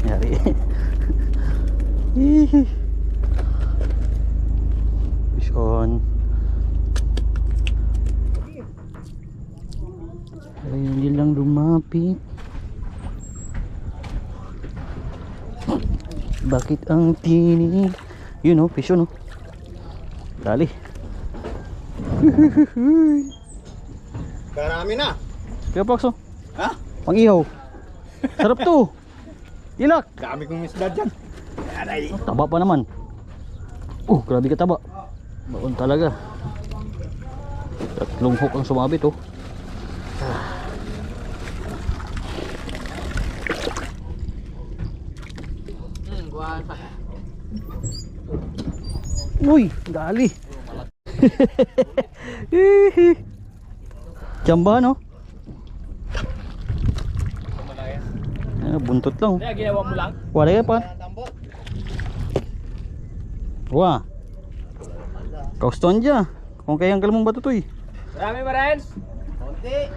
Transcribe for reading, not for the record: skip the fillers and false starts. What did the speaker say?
Yari. Hihi. Fish on. Ay, hindi lang lumapit. Bakit ang tinig? Yun oh, fish on oh. Dali. Karami na. Kaya Pax oh. Ha? Pang-ihaw. Sarap to. Ilak. Dami kong isda dyan. Aray. Oh, taba pa naman. Grabe ka taba. Baon talaga. Tatlong hook ang sumabit oh. Uy, dali. Jamba no? Buntot lang. Kaya ginawa mo lang? Wala ya pa. Wah. Kauston dyan. Kung kayang galamong bato to eh. Marami ba, Renz? Konti.